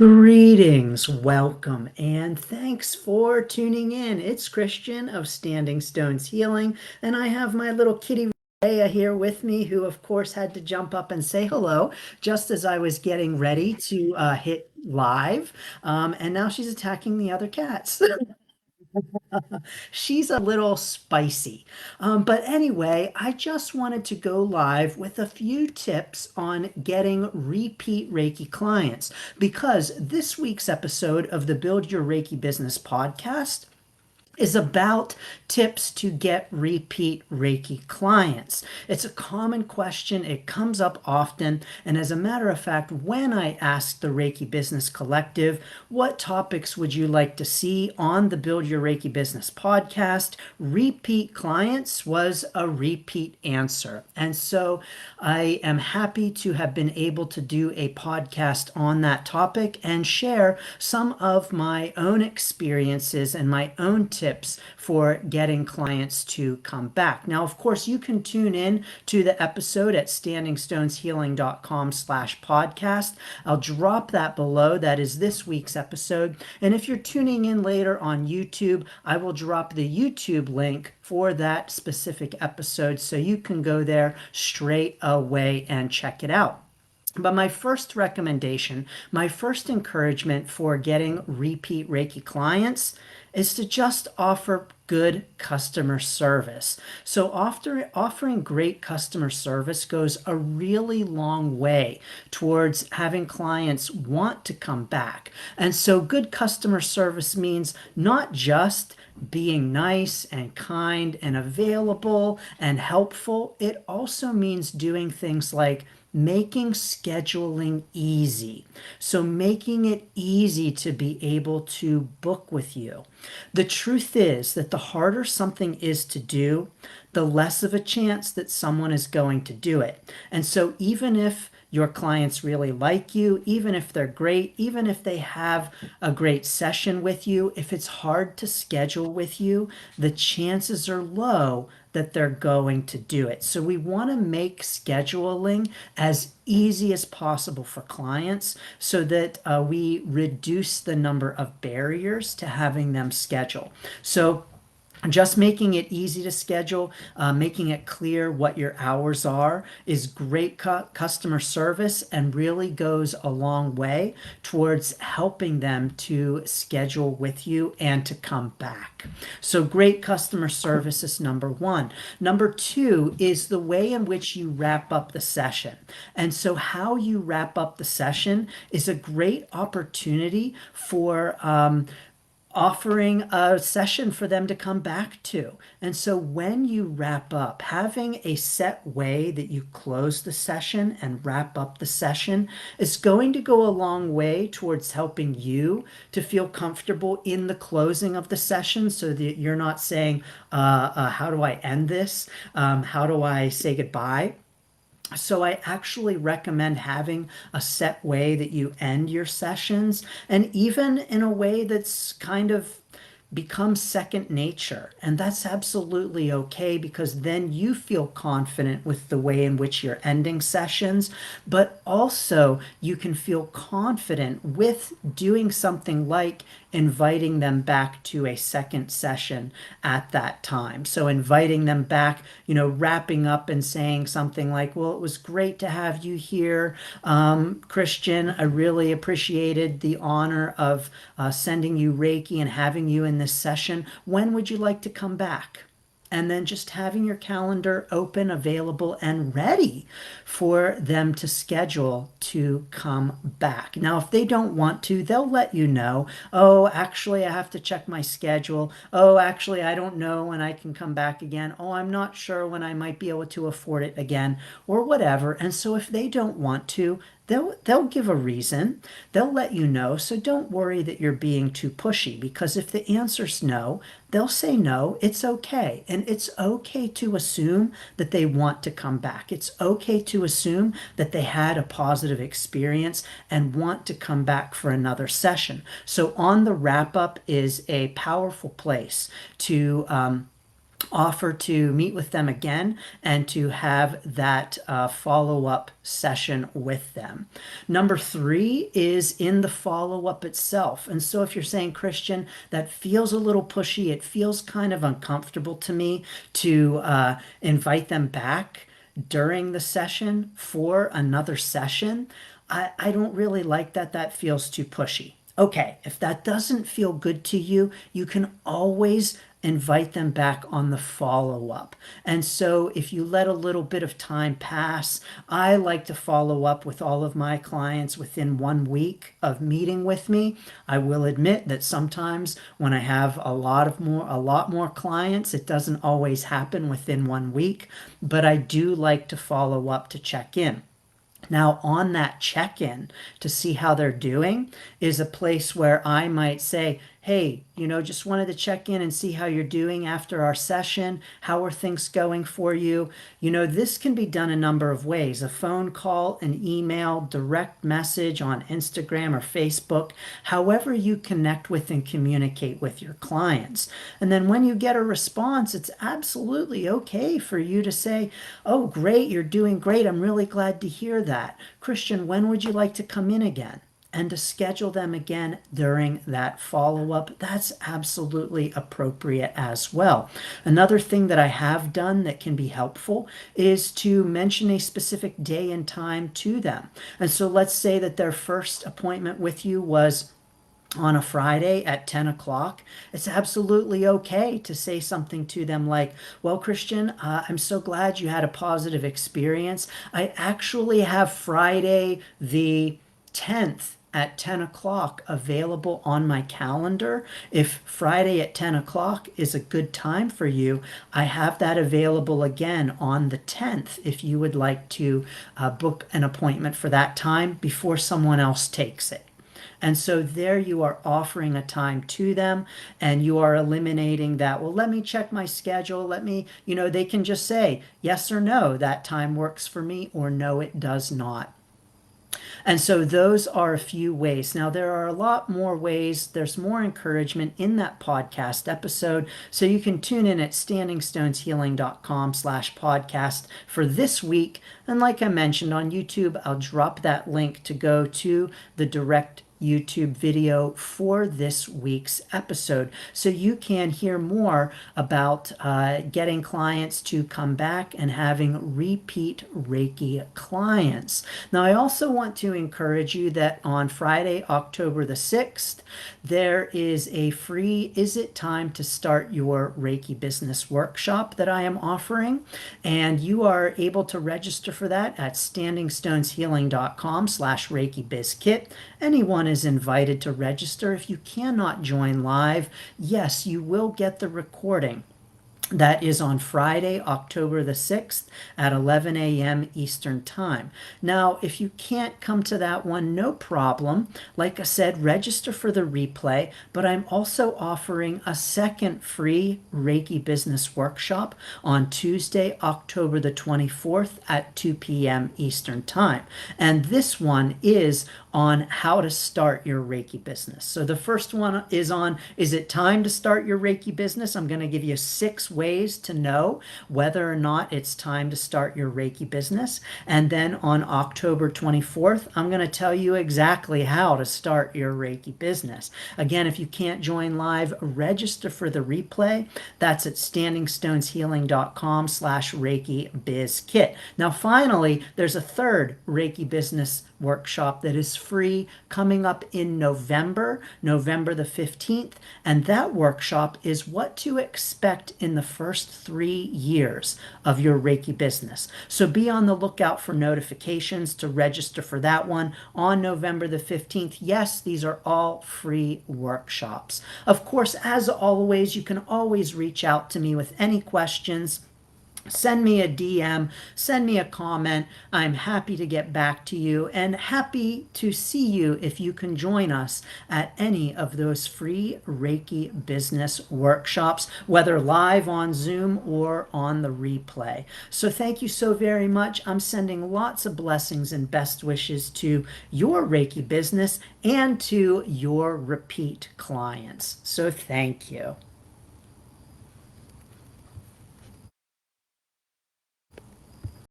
Greetings, welcome, and thanks for tuning in. It's Christian of Standing Stones Healing, and I have my little kitty Rhea here with me, who of course had to jump up and say hello just as I was getting ready to hit live. And now she's attacking the other cats. She's a little spicy. But anyway, I just wanted to go live with a few tips on getting repeat Reiki clients because this week's episode of the Build Your Reiki Business podcast is about tips to get repeat Reiki clients. It's a common question. It comes up often. And as a matter of fact, when I asked the Reiki Business Collective, what topics would you like to see on the Build Your Reiki Business podcast, repeat clients was a repeat answer. And so I am happy to have been able to do a podcast on that topic and share some of my own experiences and my own tips for getting clients to come back. Now, of course, you can tune in to the episode at standingstoneshealing.com/podcast. I'll drop that below. That is this week's episode. And if you're tuning in later on YouTube, I will drop the YouTube link for that specific episode so you can go there straight away and check it out. But my first recommendation, my first encouragement for getting repeat Reiki clients is to just offer good customer service. So offering great customer service goes a really long way towards having clients want to come back. And so good customer service means not just being nice and kind and available and helpful. It also means doing things like making scheduling easy. So making it easy to be able to book with you. The truth is that the harder something is to do, the less of a chance that someone is going to do it. And so even if your clients really like you, even if they're great, even if they have a great session with you, if it's hard to schedule with you, the chances are low that they're going to do it. So we want to make scheduling as easy as possible for clients so that we reduce the number of barriers to having them schedule. So just making it easy to schedule, making it clear what your hours are is great customer service and really goes a long way towards helping them to schedule with you and to come back. So great customer service is number one. Number two is the way in which you wrap up the session. And so how you wrap up the session is a great opportunity for offering a session for them to come back to. And so when you wrap up, having a set way that you close the session and wrap up the session is going to go a long way towards helping you to feel comfortable in the closing of the session so that you're not saying, how do I end this? How do I say goodbye? So I actually recommend having a set way that you end your sessions, and even in a way that's kind of becomes second nature. And that's absolutely okay because then you feel confident with the way in which you're ending sessions, but also you can feel confident with doing something like inviting them back to a second session at that time. So inviting them back, wrapping up and saying something like, well, it was great to have you here, Christian. I really appreciated the honor of sending you Reiki and having you in this session. When would you like to come back? And then just having your calendar open, available, and ready for them to schedule to come back. Now, if they don't want to, they'll let you know. Oh, actually, I have to check my schedule. Oh, actually, I don't know when I can come back again. Oh, I'm not sure when I might be able to afford it again, or whatever. And so if they don't want to, they'll give a reason. They'll let you know. So don't worry that you're being too pushy, because if the answer's no, they'll say no. It's okay. And it's okay to assume that they want to come back. It's okay to assume that they had a positive experience and want to come back for another session. So on the wrap up is a powerful place to offer to meet with them again and to have that follow-up session with them. Number three is in the follow-up itself. And so if you're saying, Christian, that feels a little pushy, it feels kind of uncomfortable to me to invite them back during the session for another session, I don't really like that. That feels too pushy. Okay, if that doesn't feel good to you, you can always invite them back on the follow up. And so if you let a little bit of time pass, I like to follow up with all of my clients within 1 week of meeting with me. I will admit that sometimes when I have a lot more clients, it doesn't always happen within 1 week, but I do like to follow up to check in. Now, on that check-in to see how they're doing is a place where I might say, hey, just wanted to check in and see how you're doing after our session. How are things going for you? This can be done a number of ways. A phone call, an email, direct message on Instagram or Facebook, however you connect with and communicate with your clients. And then when you get a response, it's absolutely okay for you to say, oh, great, you're doing great. I'm really glad to hear that. Christian, when would you like to come in again? And to schedule them again during that follow-up, that's absolutely appropriate as well. Another thing that I have done that can be helpful is to mention a specific day and time to them. And so let's say that their first appointment with you was on a Friday at 10 o'clock, it's absolutely okay to say something to them like, well, Christian, I'm so glad you had a positive experience. I actually have Friday the 10th at 10 o'clock available on my calendar. If Friday at 10 o'clock is a good time for you, I have that available again on the 10th if you would like to book an appointment for that time before someone else takes it. And so there you are offering a time to them and you are eliminating that, well, let me check my schedule. They can just say yes or no, that time works for me, or no, it does not. And so those are a few ways. Now, there are a lot more ways. There's more encouragement in that podcast episode. So you can tune in at standingstoneshealing.com/podcast for this week. And like I mentioned on YouTube, I'll drop that link to go to the direct YouTube video for this week's episode. So you can hear more about getting clients to come back and having repeat Reiki clients. Now, I also want to encourage you that on Friday, October the 6th, there is a free Is It Time to Start Your Reiki Business workshop that I am offering. And you are able to register for that at standingstoneshealing.com/Reiki Biz Kit. Anyone is invited to register. If you cannot join live, yes, you will get the recording. That is on Friday, October the 6th at 11 a.m. Eastern Time. Now, if you can't come to that one, no problem. Like I said, register for the replay, but I'm also offering a second free Reiki Business workshop on Tuesday, October the 24th at 2 p.m. Eastern Time. And this one is on how to start your Reiki business. So the first one is on, is it time to start your Reiki business? I'm going to give you 6 ways to know whether or not it's time to start your Reiki business. And then on October 24th, I'm going to tell you exactly how to start your Reiki business. Again, if you can't join live, register for the replay. That's at standingstoneshealing.com/Reiki Biz Kit. Now, finally, there's a third Reiki business workshop that is free coming up in November the 15th. And that workshop is what to expect in the first 3 years of your Reiki business. So be on the lookout for notifications to register for that one on November the 15th. Yes, these are all free workshops. Of course, as always, you can always reach out to me with any questions. Send me a DM, send me a comment. I'm happy to get back to you and happy to see you if you can join us at any of those free Reiki business workshops, whether live on Zoom or on the replay. So thank you so very much. I'm sending lots of blessings and best wishes to your Reiki business and to your repeat clients. So thank you.